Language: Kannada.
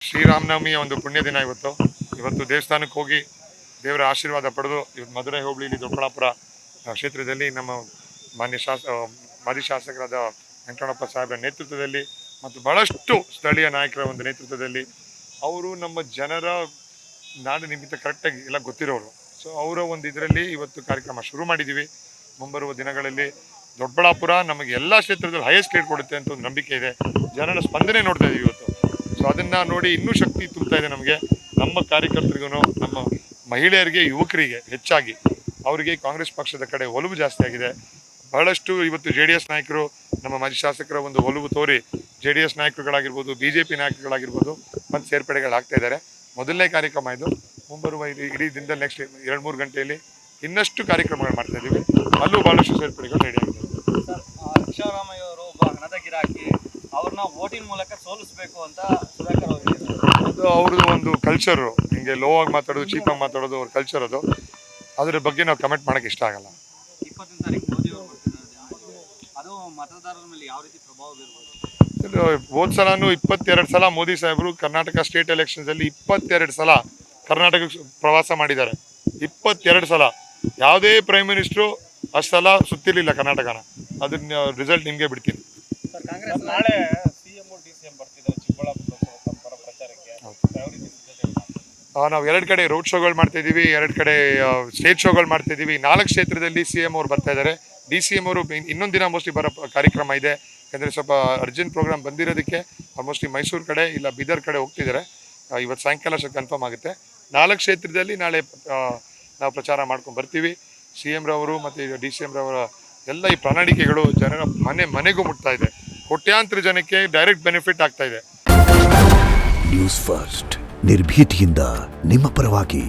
ಶ್ರೀರಾಮನವಮಿಯ ಒಂದು ಪುಣ್ಯ ದಿನ ಇವತ್ತು ದೇವಸ್ಥಾನಕ್ಕೆ ಹೋಗಿ ದೇವರ ಆಶೀರ್ವಾದ ಪಡೆದು ಇವತ್ತು ಮಧುರೈ ಹೋಬಳಿಯಲ್ಲಿ ದೊಡ್ಡಬಳ್ಳಾಪುರ ಕ್ಷೇತ್ರದಲ್ಲಿ ನಮ್ಮ ಮಾಜಿ ಶಾಸಕರಾದ ವೆಂಕಟರಮಣಪ್ಪ ಸಾಹೇಬರ ನೇತೃತ್ವದಲ್ಲಿ ಮತ್ತು ಬಹಳಷ್ಟು ಸ್ಥಳೀಯ ನಾಯಕರ ಒಂದು ನೇತೃತ್ವದಲ್ಲಿ ಅವರು ನಮ್ಮ ಜನರ ನಾಡು ನಿಮಿತ್ತ ಕರೆಕ್ಟಾಗಿ ಎಲ್ಲ ಗೊತ್ತಿರೋರು. ಸೊ ಅವರ ಒಂದು ಇದರಲ್ಲಿ ಇವತ್ತು ಕಾರ್ಯಕ್ರಮ ಶುರು ಮಾಡಿದ್ದೀವಿ. ಮುಂಬರುವ ದಿನಗಳಲ್ಲಿ ದೊಡ್ಡಬಳ್ಳಾಪುರ ನಮಗೆ ಎಲ್ಲ ಕ್ಷೇತ್ರದಲ್ಲಿ ಹೈಯೆಸ್ಟ್ ರೇಟ್ ಕೊಡುತ್ತೆ ಅಂತ ಒಂದು ನಂಬಿಕೆ ಇದೆ. ಜನರ ಸ್ಪಂದನೆ ನೋಡ್ತಾ ಇದ್ದೀವಿ ಇವತ್ತು. ಸೊ ಅದನ್ನು ನೋಡಿ ಇನ್ನೂ ಶಕ್ತಿ ತುಂಬ್ತಾ ಇದೆ ನಮಗೆ. ನಮ್ಮ ಕಾರ್ಯಕರ್ತರಿಗೂ, ನಮ್ಮ ಮಹಿಳೆಯರಿಗೆ, ಯುವಕರಿಗೆ ಹೆಚ್ಚಾಗಿ ಅವರಿಗೆ ಕಾಂಗ್ರೆಸ್ ಪಕ್ಷದ ಕಡೆ ಒಲವು ಜಾಸ್ತಿ ಆಗಿದೆ. ಬಹಳಷ್ಟು ಇವತ್ತು JDS ನಾಯಕರು, ನಮ್ಮ ಮಾಜಿ ಶಾಸಕರ ಒಂದು ಒಲವು ತೋರಿ JDS ನಾಯಕರುಗಳಾಗಿರ್ಬೋದು, BJP ನಾಯಕರುಗಳಾಗಿರ್ಬೋದು ಮತ್ತು ಸೇರ್ಪಡೆಗಳಾಗ್ತಾ ಇದ್ದಾರೆ. ಮೊದಲನೇ ಕಾರ್ಯಕ್ರಮ ಇದು. ಮುಂಬರುವ ಇಡೀ ದಿನದಲ್ಲಿ ನೆಕ್ಸ್ಟ್ 2-3 ಗಂಟೆಯಲ್ಲಿ ಇನ್ನಷ್ಟು ಕಾರ್ಯಕ್ರಮಗಳು ಮಾಡ್ತಾ ಇದ್ದೀವಿ. ಅಲ್ಲೂ ಬಹಳಷ್ಟು ಸೇರ್ಪಡೆಗಳು ರೆಡಿ ಆಗಿದೆ. ಸಿದ್ದರಾಮಯ್ಯ ಅವರು ಒಬ್ಬ ಹಣದ ಗಿರಾಕಿ, ಅವ್ರನ್ನ ವೋಟಿಂಗ್ ಮೂಲಕ ಸೋಲಿಸಬೇಕು ಅಂತ ಸುಧಾಕರ್ ಅವರು ಅದು ಅವ್ರದ್ದು ಒಂದು ಕಲ್ಚರು. ಹಿಂಗೆ ಲೋ ಆಗಿ ಮಾತಾಡೋದು, ಚೀಪಾಗಿ ಮಾತಾಡೋದು ಅವ್ರ ಕಲ್ಚರ್ ಅದು. ಅದ್ರ ಬಗ್ಗೆ ನಾವು ಕಮೆಂಟ್ ಮಾಡೋಕ್ಕೆ ಇಷ್ಟ ಆಗಲ್ಲ. 20ನೇ ತಾರೀಕು ಮೋದಿ ಅವರು ಬರ್ತಿದ್ದಾರೆ, ಅದು ಮತದಾರರ ಮೇಲೆ ಯಾವ ರೀತಿ ಪ್ರಭಾವ ಬೀರ್ಬೋದು? ಹೋದ ಸಲನೂ 22 ಸಲ ಮೋದಿ ಸಾಹೇಬರು ಕರ್ನಾಟಕ ಸ್ಟೇಟ್ ಎಲೆಕ್ಷನ್ಸಲ್ಲಿ 22 ಸಲ ಕರ್ನಾಟಕಕ್ಕೆ ಪ್ರವಾಸ ಮಾಡಿದ್ದಾರೆ. 22 ಸಲ. ಯಾವುದೇ ಪ್ರೈಮ್ ಮಿನಿಸ್ಟ್ರು ಅಷ್ಟು ಸಲ ಸುತ್ತಿರಲಿಲ್ಲ ಕರ್ನಾಟಕನ. ಅದನ್ನ ರಿಸಲ್ಟ್ ನಿಮಗೆ ಬಿಡ್ತೀನಿ. ನಾಳೆ CM DCM ಬರ್ತಿದ್ದಾರೆ ಚಿಕ್ಕಬಳ್ಳಾಪುರ ಪರ ಪ್ರಚಾರಕ್ಕೆ. ನಾವು 2 ಕಡೆ ರೋಡ್ ಶೋಗಳು ಮಾಡ್ತಾ ಇದ್ದೀವಿ, 2 ಕಡೆ ಸ್ಟೇಜ್ ಶೋಗಳು ಮಾಡ್ತಾ ಇದ್ದೀವಿ. 4 ಕ್ಷೇತ್ರದಲ್ಲಿ CM ಅವರು ಬರ್ತಾ ಇದ್ದಾರೆ. DCM ಅವರು ಇನ್ನೊಂದು ದಿನ ಮೋಸ್ಟ್ಲಿ ಬರೋ ಕಾರ್ಯಕ್ರಮ ಇದೆ. ಯಾಕಂದರೆ ಸ್ವಲ್ಪ ಅರ್ಜೆಂಟ್ ಪ್ರೋಗ್ರಾಮ್ ಬಂದಿರೋದಕ್ಕೆ ಮೋಸ್ಟ್ಲಿ ಮೈಸೂರು ಕಡೆ ಇಲ್ಲ ಬೀದರ್ ಕಡೆ ಹೋಗ್ತಿದ್ದಾರೆ. ಇವತ್ತು ಸಾಯಂಕಾಲ ಕನ್ಫರ್ಮ್ ಆಗುತ್ತೆ. 4 ಕ್ಷೇತ್ರದಲ್ಲಿ ನಾಳೆ ನಾವು ಪ್ರಚಾರ ಮಾಡ್ಕೊಂಡು ಬರ್ತೀವಿ. CM ರವರು ಮತ್ತು DCM ರವರ ಎಲ್ಲ ಈ ಪ್ರಣಾಳಿಕೆಗಳು ಜನರ ಮನೆಗೂ ಮುಟ್ತಾ ಇದೆ. ಕೋಟ್ಯಾಂತರ ಜನಕ್ಕೆ ಡೈರೆಕ್ಟ್ ಬೆನಿಫಿಟ್ ಆಗ್ತಾ ಇದೆ. ನ್ಯೂಸ್ ಫಸ್ಟ್ ನಿರ್ಭೀತಿಯಿಂದ ನಿಮ್ಮ ಪರವಾಗಿ.